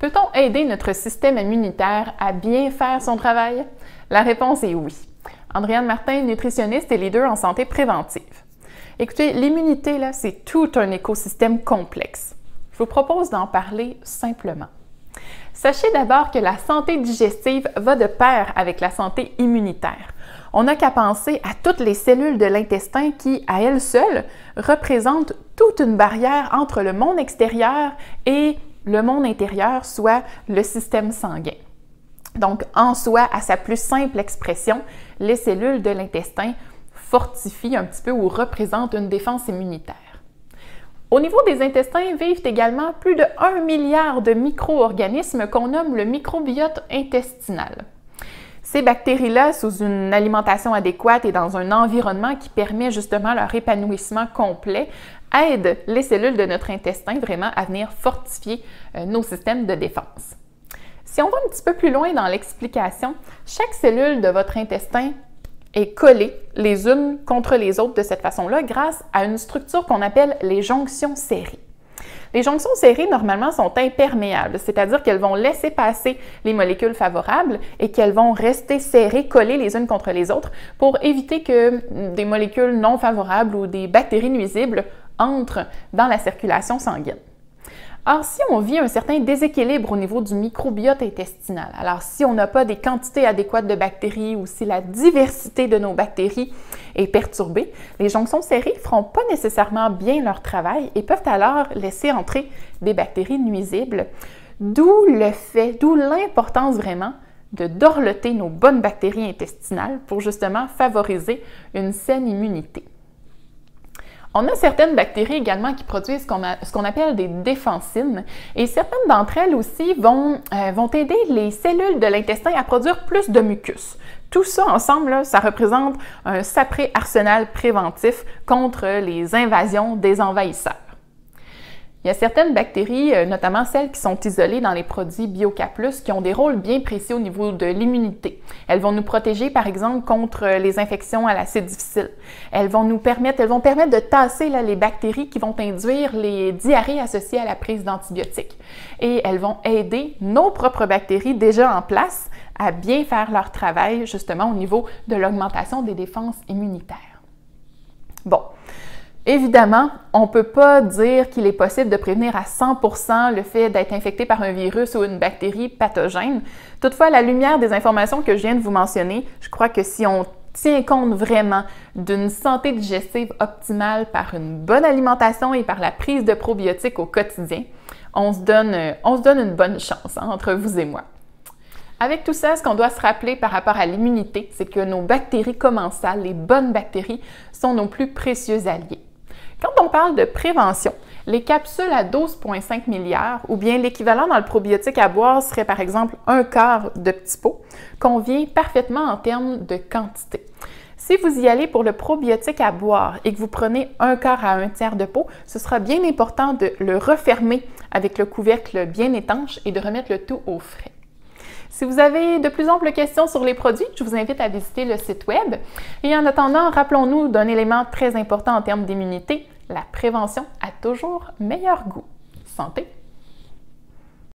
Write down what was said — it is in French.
Peut-on aider notre système immunitaire à bien faire son travail? La réponse est oui. Andréane Martin, nutritionniste et leader en santé préventive. Écoutez, l'immunité, là, c'est tout un écosystème complexe. Je vous propose d'en parler simplement. Sachez d'abord que la santé digestive va de pair avec la santé immunitaire. On n'a qu'à penser à toutes les cellules de l'intestin qui, à elles seules, représentent toute une barrière entre le monde extérieur et le monde intérieur, soit le système sanguin. Donc, en soi, à sa plus simple expression, les cellules de l'intestin fortifient un petit peu ou représentent une défense immunitaire. Au niveau des intestins vivent également plus de 1 milliard de micro-organismes qu'on nomme le microbiote intestinal. Ces bactéries-là, sous une alimentation adéquate et dans un environnement qui permet justement leur épanouissement complet, aident les cellules de notre intestin vraiment à venir fortifier nos systèmes de défense. Si on va un petit peu plus loin dans l'explication, chaque cellule de votre intestin est collée les unes contre les autres de cette façon-là grâce à une structure qu'on appelle les jonctions serrées. Les jonctions serrées, normalement, sont imperméables, c'est-à-dire qu'elles vont laisser passer les molécules favorables et qu'elles vont rester serrées, collées les unes contre les autres pour éviter que des molécules non favorables ou des bactéries nuisibles entrent dans la circulation sanguine. Or, si on vit un certain déséquilibre au niveau du microbiote intestinal, alors si on n'a pas des quantités adéquates de bactéries ou si la diversité de nos bactéries est perturbée, les jonctions serrées ne feront pas nécessairement bien leur travail et peuvent alors laisser entrer des bactéries nuisibles, d'où l'importance vraiment de dorloter nos bonnes bactéries intestinales pour justement favoriser une saine immunité. On a certaines bactéries également qui produisent ce qu'on appelle des défensines et certaines d'entre elles aussi vont aider les cellules de l'intestin à produire plus de mucus. Tout ça ensemble, là, ça représente un sacré arsenal préventif contre les invasions des envahisseurs. Il y a certaines bactéries, notamment celles qui sont isolées dans les produits BioCa+, qui ont des rôles bien précis au niveau de l'immunité. Elles vont nous protéger, par exemple, contre les infections à l'acide difficile. Elles vont permettre de tasser là, les bactéries qui vont induire les diarrhées associées à la prise d'antibiotiques. Et elles vont aider nos propres bactéries déjà en place à bien faire leur travail, justement, au niveau de l'augmentation des défenses immunitaires. Bon. Évidemment, on ne peut pas dire qu'il est possible de prévenir à 100% le fait d'être infecté par un virus ou une bactérie pathogène. Toutefois, à la lumière des informations que je viens de vous mentionner, je crois que si on tient compte vraiment d'une santé digestive optimale par une bonne alimentation et par la prise de probiotiques au quotidien, on se donne une bonne chance entre vous et moi. Avec tout ça, ce qu'on doit se rappeler par rapport à l'immunité, c'est que nos bactéries commensales, les bonnes bactéries, sont nos plus précieux alliés. Quand on parle de prévention, les capsules à 12,5 milliards ou bien l'équivalent dans le probiotique à boire serait par exemple un quart de petit pot, convient parfaitement en termes de quantité. Si vous y allez pour le probiotique à boire et que vous prenez un quart à un tiers de pot, ce sera bien important de le refermer avec le couvercle bien étanche et de remettre le tout au frais. Si vous avez de plus amples questions sur les produits, je vous invite à visiter le site web. Et en attendant, rappelons-nous d'un élément très important en termes d'immunité, la prévention a toujours meilleur goût. Santé!